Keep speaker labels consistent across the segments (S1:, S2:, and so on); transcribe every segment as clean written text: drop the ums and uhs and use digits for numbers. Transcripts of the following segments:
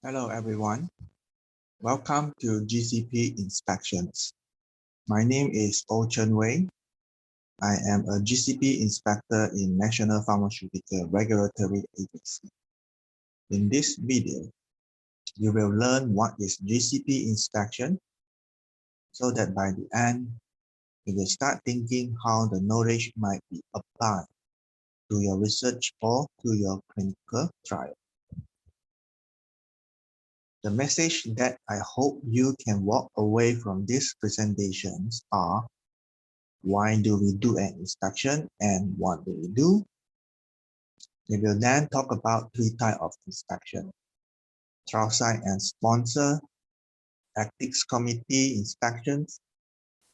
S1: Hello everyone, welcome to GCP Inspections. My name is Oh Chen Wei. I am a GCP inspector in National Pharmaceutical Regulatory Agency. In this video, you will learn what is GCP inspection so that by the end, you will start thinking how the knowledge might be applied to your research or to your clinical trial. The message that I hope you can walk away from these presentations are: why do we do an inspection and what do we do? We will then talk about three types of inspection: trial site and sponsor, ethics committee inspections,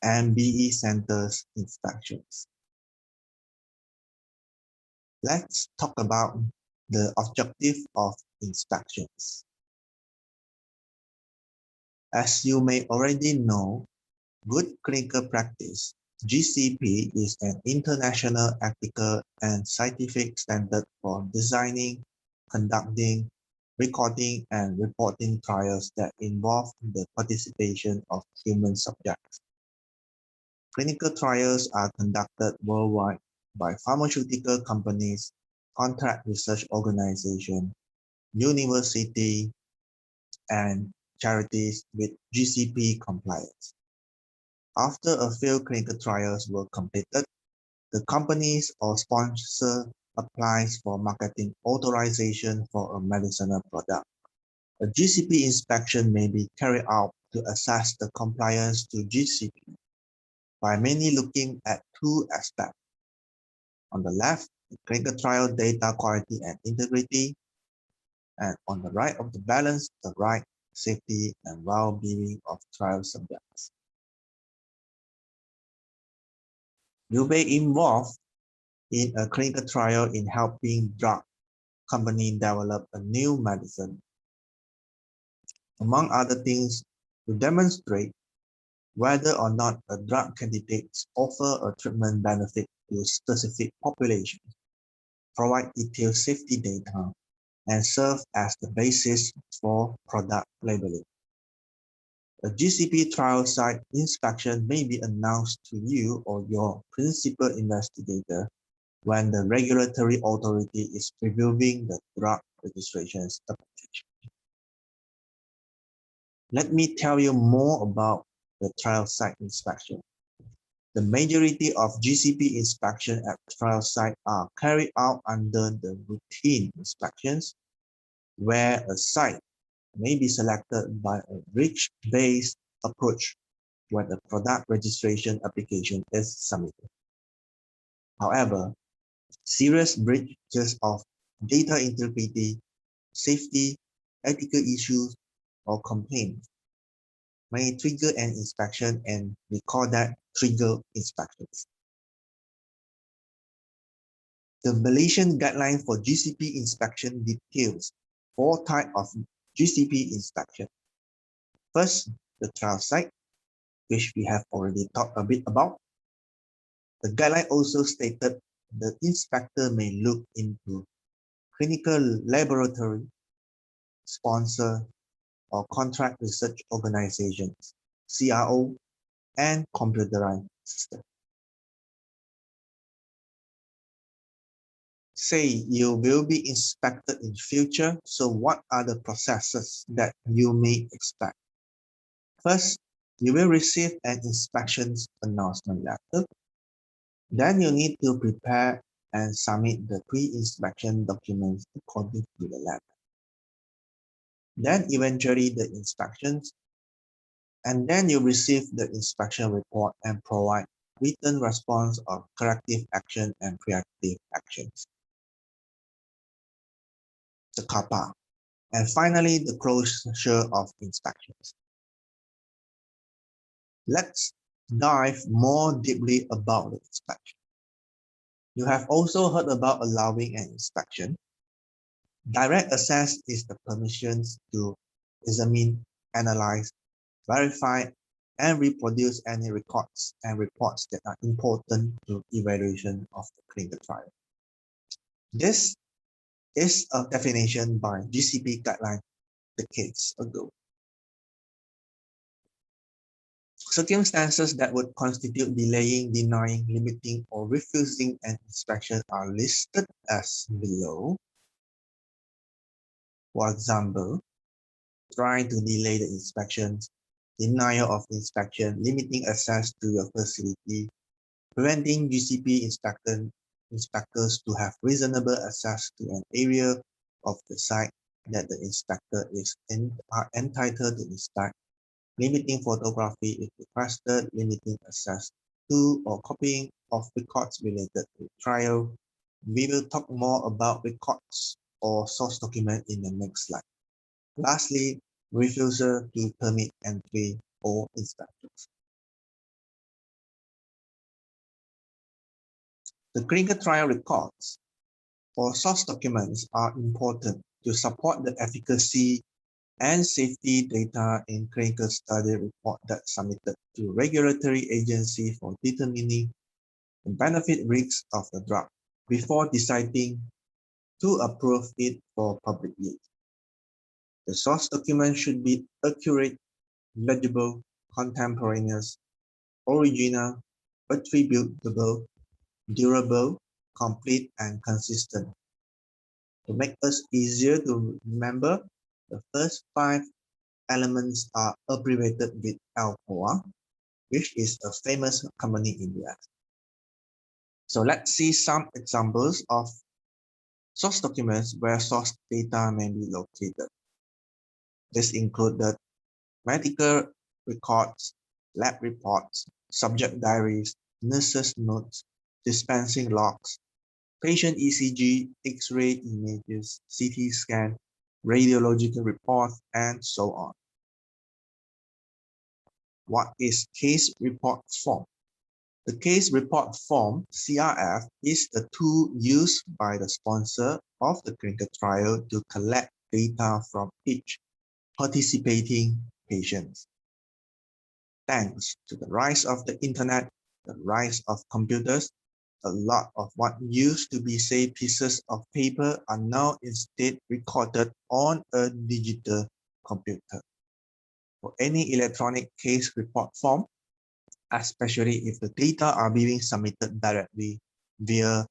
S1: and BE centers inspections. Let's talk about the objective of inspections. As you may already know, good clinical practice, GCP, is an international ethical and scientific standard for designing, conducting, recording, and reporting trials that involve the participation of human subjects. Clinical trials are conducted worldwide by pharmaceutical companies, contract research organizations, universities, and charities with GCP compliance. After a few clinical trials were completed, the companies or sponsor applies for marketing authorization for a medicinal product. A GCP inspection may be carried out to assess the compliance to GCP by mainly looking at two aspects. On the left, the clinical trial data quality and integrity, and on the right of the balance, the right, safety, and well-being of trial subjects. You may involve in a clinical trial in helping drug company develop a new medicine. Among other things, to demonstrate whether or not a drug candidate offers a treatment benefit to a specific population, provide detailed safety data, and serve as the basis for product labeling. A GCP trial site inspection may be announced to you or your principal investigator when the regulatory authority is reviewing the drug registration's application. Let me tell you more about the trial site inspection. The majority of GCP inspections at trial site are carried out under the routine inspections, where a site may be selected by a risk-based approach when the product registration application is submitted. However, serious breaches of data integrity, safety, ethical issues, or complaints may trigger an inspection, and we call that trigger inspections. The Malaysian guideline for GCP inspection details 4 types of GCP inspection. First, the trial site, which we have already talked a bit about. The guideline also stated the inspector may look into clinical laboratory, sponsor, or contract research organizations, CRO, and computerized system. Say you will be inspected in future, so what are the processes that you may expect? First, you will receive an inspection announcement letter. Then you need to prepare and submit the pre-inspection documents according to the letter. Then eventually the inspections, and then you receive the inspection report and provide written response of corrective action and preemptive actions. The CAPA, and finally the closure of inspections. Let's dive more deeply about the inspection. You have also heard about allowing an inspection. Direct access is the permissions to examine, analyze, verify, and reproduce any records and reports that are important to evaluation of the clinical trial. This is a definition by GCP guideline decades ago. Circumstances that would constitute delaying, denying, limiting, or refusing an inspection are listed as below. For example, trying to delay the inspections, denial of inspection, limiting access to your facility, preventing GCP inspectors to have reasonable access to an area of the site that the inspector is entitled to inspect, limiting photography if requested, limiting access to or copying of records related to trial. We will talk more about records or source document in the next slide. Lastly, refusal to permit entry or inspections. The clinical trial records or source documents are important to support the efficacy and safety data in clinical study report that submitted to regulatory agency for determining the benefit risks of the drug before deciding to approve it for public use. The source document should be accurate, legible, contemporaneous, original, attributable, durable, complete, and consistent. To make us easier to remember, the first 5 elements are abbreviated with Alcoa, which is a famous company in the US. So let's see some examples of source documents where source data may be located. This included medical records, lab reports, subject diaries, nurses' notes, dispensing logs, patient ECG, X-ray images, CT scan, radiological reports, and so on. What is case report form? The case report form, CRF, is the tool used by the sponsor of the clinical trial to collect data from each participating patient. Thanks to the rise of the internet, the rise of computers, a lot of what used to be, say, pieces of paper are now instead recorded on a digital computer. For any electronic case report form, especially if the data are being submitted directly via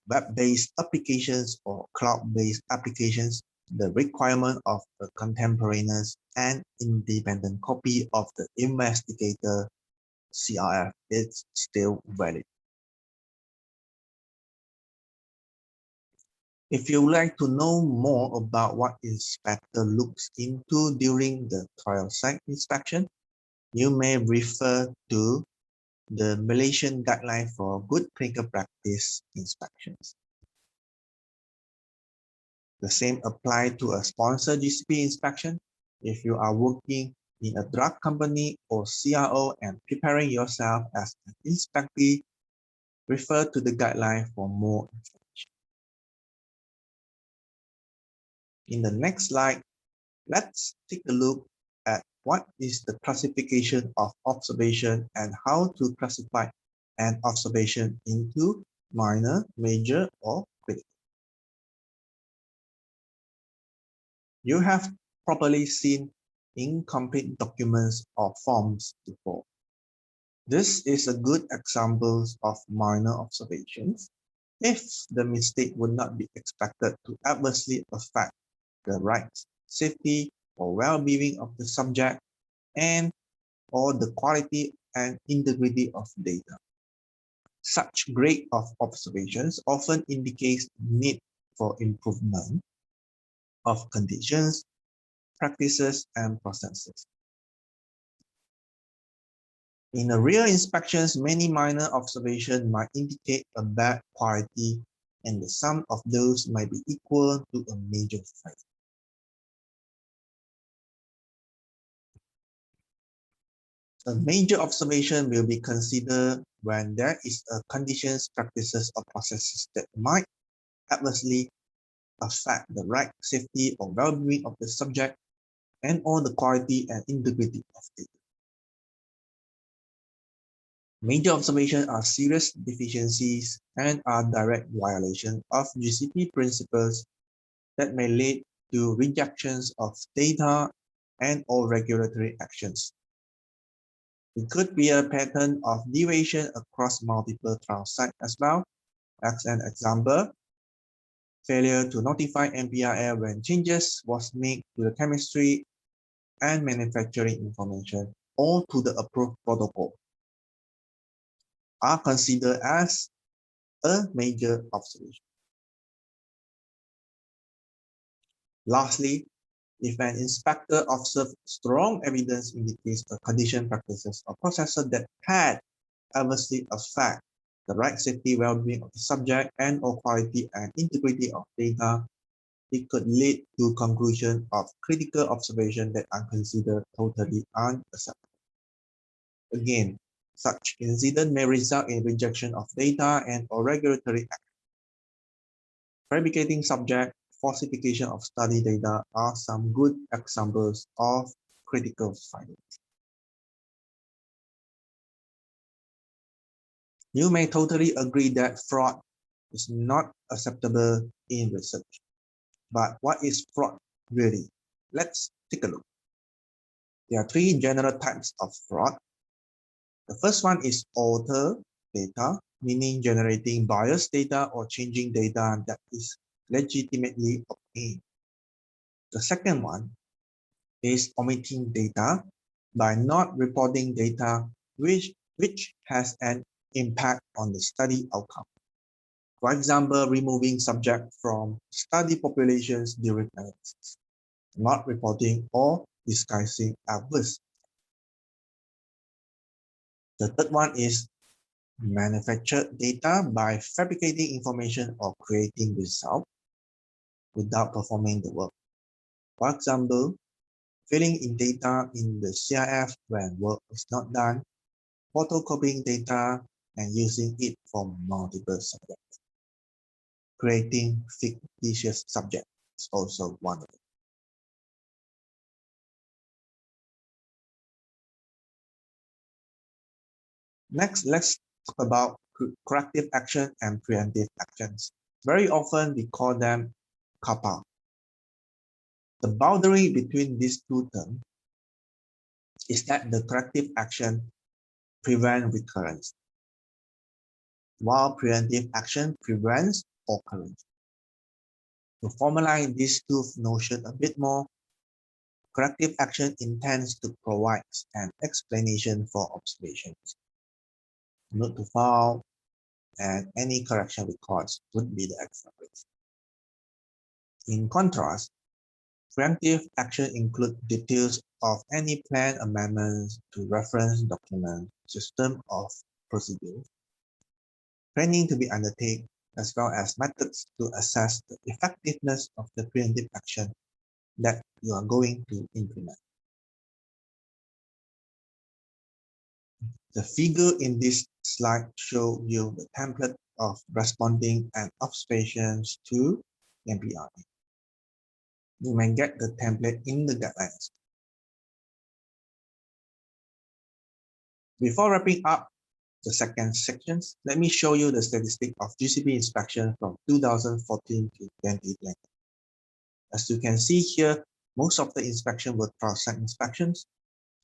S1: web-based applications or cloud-based applications, the requirement of a contemporaneous and independent copy of the investigator CRF is still valid. If you would like to know more about what inspector looks into during the trial site inspection, you may refer to the Malaysian guideline for good clinical practice inspections. The same applies to a sponsored GCP inspection. If you are working in a drug company or CRO and preparing yourself as an inspectee, refer to the guideline for more information. In the next slide, let's take a look at what is the classification of observation and how to classify an observation into minor, major, or critical. You have probably seen incomplete documents or forms before. This is a good example of minor observations if the mistake would not be expected to adversely affect the rights, safety, or well-being of the subject and or the quality and integrity of data. Such grade of observations often indicates need for improvement of conditions, practices, and processes. In a real inspections, many minor observations might indicate a bad quality, and the sum of those might be equal to a major failure. A major observation will be considered when there is a conditions, practices, or processes that might adversely affect the right, safety, or well-being of the subject and or the quality and integrity of data. Major observations are serious deficiencies and are direct violation of GCP principles that may lead to rejections of data and or regulatory actions. It could be a pattern of deviation across multiple trial sites as well. As an example, failure to notify MPRA when changes was made to the chemistry and manufacturing information or to the approved protocol are considered as a major observation. Lastly, if an inspector observes strong evidence indicates a condition, practices, or processor that had adversely affect the right safety, well-being of the subject and or quality and integrity of data, it could lead to conclusion of critical observation that are considered totally unacceptable. Again, such incident may result in rejection of data and or regulatory action. Fabricating subject, falsification of study data are some good examples of critical findings. You may totally agree that fraud is not acceptable in research. But what is fraud really? Let's take a look. There are three general types of fraud. The first one is alter data, meaning generating biased data or changing data that is legitimately obtained. The second one is omitting data by not reporting data which has an impact on the study outcome. For example, removing subject from study populations during analysis, not reporting or disguising adverse. The third one is manufactured data by fabricating information or creating results without performing the work. For example, filling in data in the CIF when work is not done, photocopying data and using it for multiple subjects. Creating fictitious subjects is also one of them. Next, let's talk about corrective action and preemptive actions. Very often we call them kappa. The boundary between these two terms is that the corrective action prevents recurrence, while preemptive action prevents occurrence. To formalize these two notions a bit more, corrective action intends to provide an explanation for observations. Note to file and any correction records would be the examples. In contrast, preemptive action includes details of any planned amendments to reference document, system of procedures, training to be undertaken, as well as methods to assess the effectiveness of the preemptive action that you are going to implement. The figure in this slide shows you the template of responding and observations to MPRA. You may get the template in the guidelines. Before wrapping up the second section, let me show you the statistic of GCP inspection from 2014 to 2020. As you can see here, most of the inspection were cross-site inspections.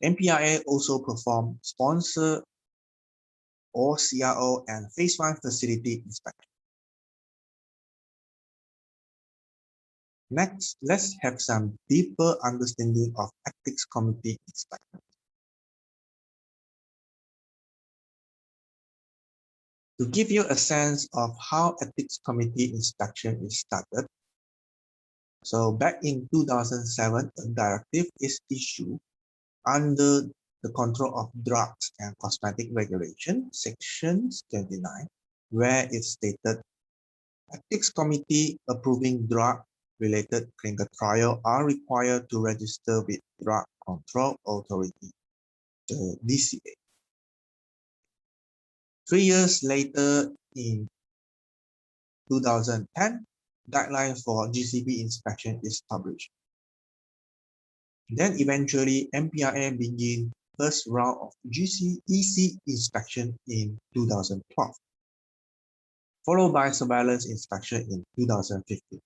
S1: MPRA also performed sponsor or CRO and phase 1 facility inspection. Next, let's have some deeper understanding of ethics committee inspection. To give you a sense of how ethics committee inspection is started, so back in 2007, a directive is issued under the Control of Drugs and Cosmetic Regulation, Section 29, where it stated ethics committee approving drug-related clinical trial are required to register with Drug Control Authority, the DCA. 3 years later, in 2010, guidelines for GCP inspection is published. Then eventually, MPRA began first round of EC inspection in 2012, followed by surveillance inspection in 2015.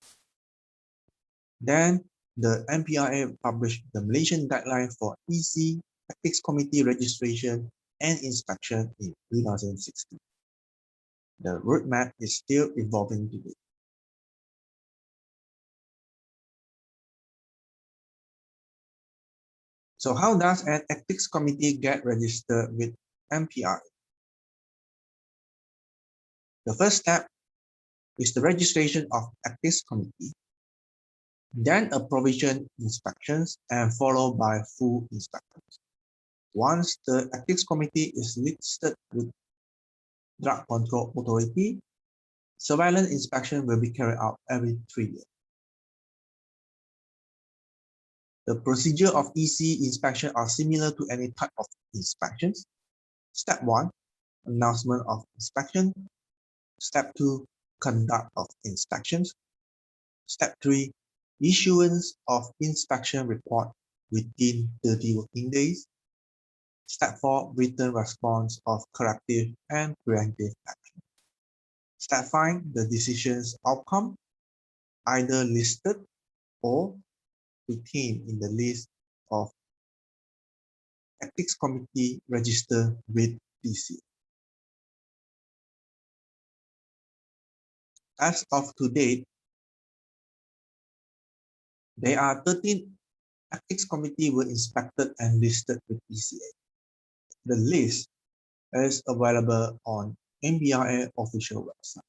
S1: Then the MPRA published the Malaysian guideline for EC Ethics Committee registration and inspection in 2016. The roadmap is still evolving today. So how does an ethics committee get registered with MPRA? The first step is the registration of ethics committee, then a provision inspections and followed by full inspections. Once the ethics committee is listed with Drug Control Authority, surveillance inspection will be carried out every 3 years. The procedure of EC inspection are similar to any type of inspections. Step 1, announcement of inspection. Step 2, conduct of inspections. Step 3, issuance of inspection report within 30 working days. Step 4, written response of corrective and preventive action. Step 5, the decision's outcome, either listed or retained in the list of ethics committee registered with DC. As of today, there are 13 ethics committee were inspected and listed with ECA. The list is available on MPRA official website.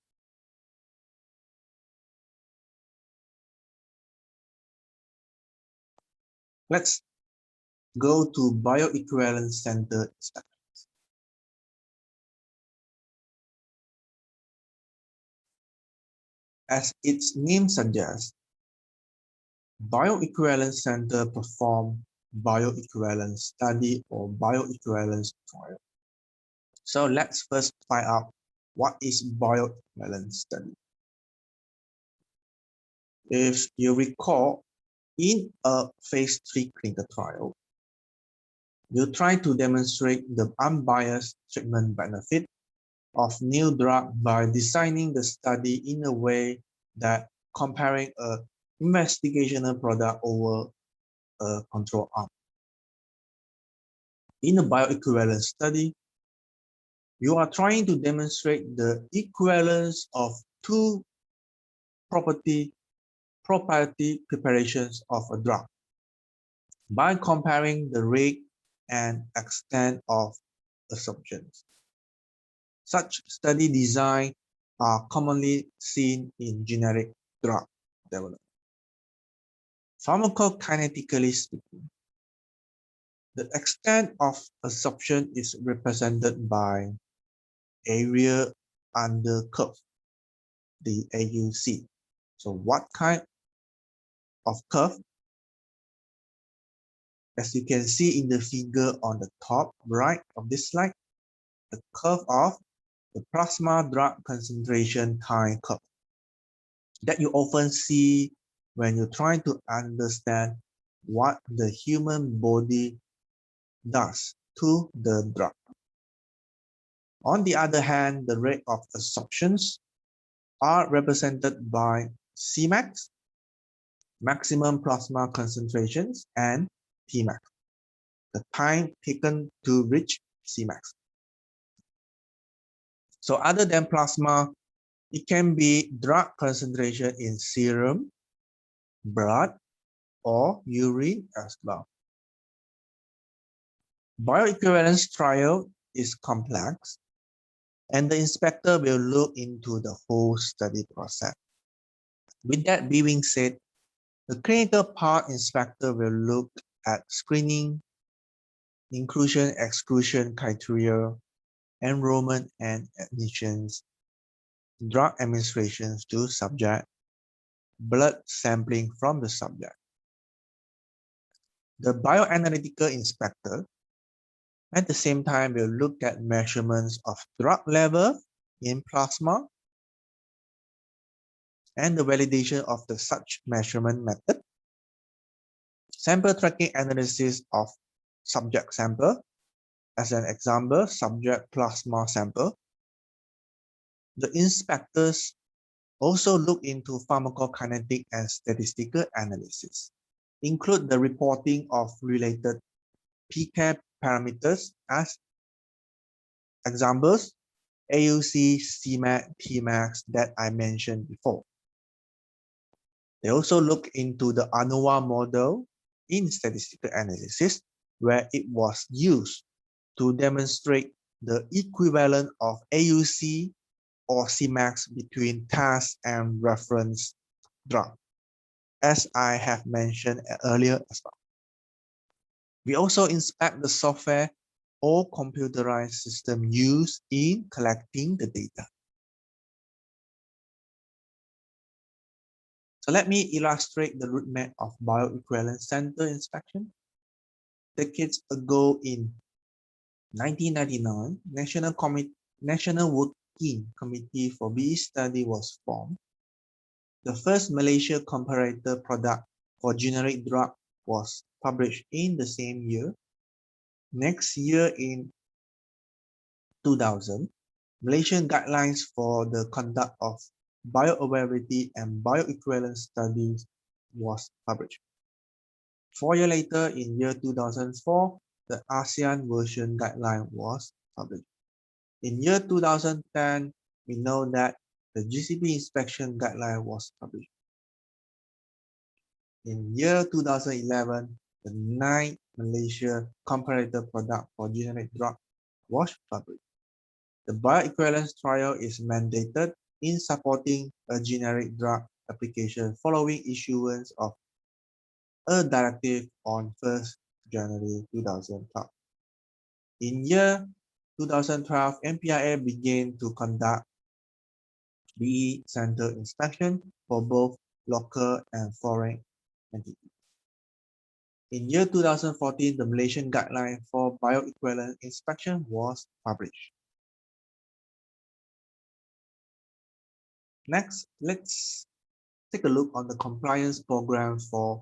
S1: Let's go to bioequivalence center inspections. As its name suggests, bioequivalence center perform bioequivalence study or bioequivalence trial. So let's first find out what is bioequivalence study. If you recall, in a phase 3 clinical trial, you try to demonstrate the unbiased treatment benefit of new drug by designing the study in a way that comparing a investigational product over a control arm. In a bioequivalence study, you are trying to demonstrate the equivalence of two property preparations of a drug by comparing the rate and extent of assumptions. Such study design are commonly seen in generic drug development. Pharmacokinetically speaking, the extent of assumption is represented by area under curve, the AUC. So what kind of curve? As you can see in the figure on the top right of this slide, the curve of the plasma drug concentration time curve that you often see when you're trying to understand what the human body does to the drug. On the other hand, the rate of absorptions are represented by Cmax, maximum plasma concentrations, and Tmax, the time taken to reach Cmax. So other than plasma, it can be drug concentration in serum, blood, or urine as well. Bioequivalence trial is complex, and the inspector will look into the whole study process. With that being said, the clinical part inspector will look at screening, inclusion-exclusion criteria, enrollment and admissions, drug administrations to subject, blood sampling from the subject. The bioanalytical inspector at the same time will look at measurements of drug level in plasma and the validation of the such measurement method, sample tracking analysis of subject sample, as an example, subject plasma sample. The inspectors Also look into pharmacokinetic and statistical analysis. Include the reporting of related PK parameters as examples, AUC, Cmax, Tmax that I mentioned before. They also look into the ANOVA model in statistical analysis, where it was used to demonstrate the equivalent of AUC or Cmax between task and reference drug, as I have mentioned earlier as well. We also inspect the software or computerized system used in collecting the data. So let me illustrate the route map of bioequivalence center inspection. Decades ago in 1999, National Working Committee for BE Study was formed. The first Malaysia comparator product for generic drug was published in the same year. Next year in 2000, Malaysian guidelines for the conduct of bioavailability and bioequivalence studies was published. 4 years later, in year 2004, the ASEAN version guideline was published. In year 2010, we know that the GCP Inspection guideline was published. In year 2011, the 9th Malaysia comparator product for generic drug was published. The bioequivalence trial is mandated in supporting a generic drug application following issuance of a directive on 1st January 2012. In year 2012, MPIA began to conduct BE center inspection for both local and foreign entities. In year 2014, the Malaysian guideline for bioequivalent inspection was published. Next, let's take a look on the compliance program for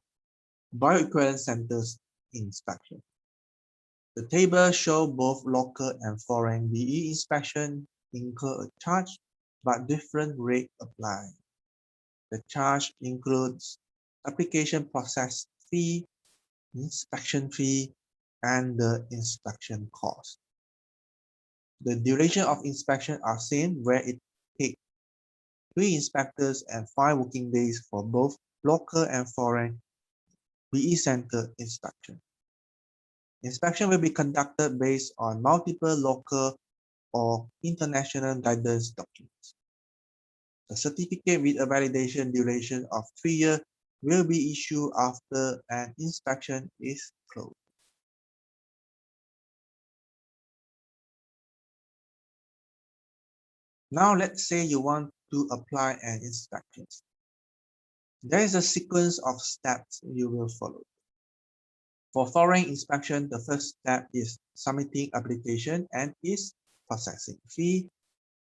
S1: bioequivalence centers inspection. The table shows both local and foreign BE inspection incur a charge, but different rate apply. The charge includes application process fee, inspection fee, and the inspection cost. The duration of inspection are same, where it takes 3 inspectors and 5 working days for both local and foreign BE center inspection. Inspection will be conducted based on multiple local or international guidance documents. The certificate with a validation duration of 3 years will be issued after an inspection is closed. Now let's say you want to apply an inspection. There is a sequence of steps you will follow. For foreign inspection, the first step is submitting application and its processing fee,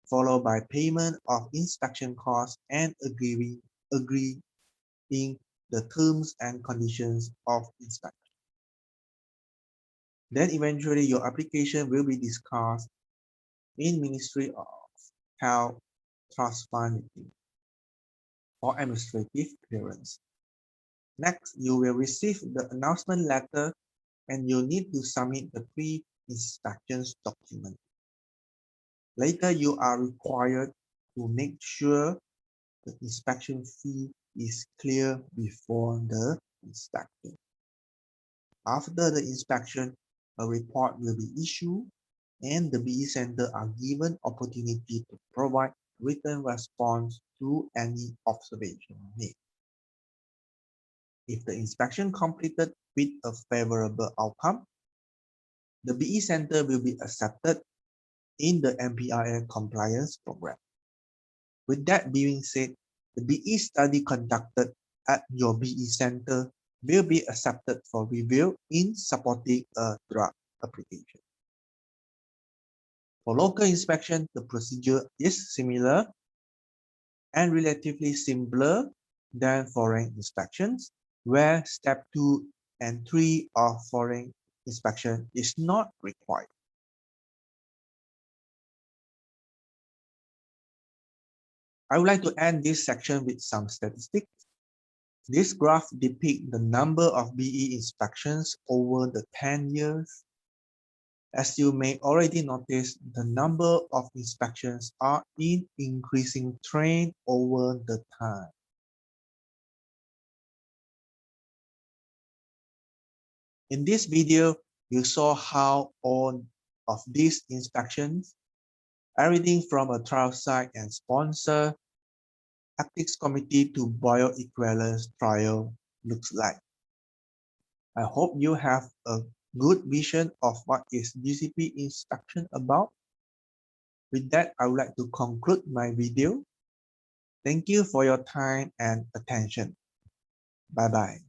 S1: followed by payment of inspection costs and agreeing the terms and conditions of inspection. Then eventually your application will be discussed in Ministry of Health Trust Fund meeting for administrative clearance. Next, you will receive the announcement letter and you need to submit the pre-inspection document. Later, you are required to make sure the inspection fee is clear before the inspection. After the inspection, a report will be issued and the BE Center are given opportunity to provide written response to any observation made. If the inspection completed with a favorable outcome, the BE Center will be accepted in the MPIA compliance program. With that being said, the BE study conducted at your BE Center will be accepted for review in supporting a drug application. For local inspection, the procedure is similar and relatively simpler than foreign inspections, where step 2 and 3 of foreign inspection is not required. I would like to end this section with some statistics. This graph depicts the number of BE inspections over the 10 years. As you may already notice, the number of inspections are in increasing trend over the time. In this video, you saw how all of these inspections, everything from a trial site and sponsor, ethics committee to bioequivalence trial looks like. I hope you have a good vision of what is GCP inspection about. With that, I would like to conclude my video. Thank you for your time and attention. Bye-bye.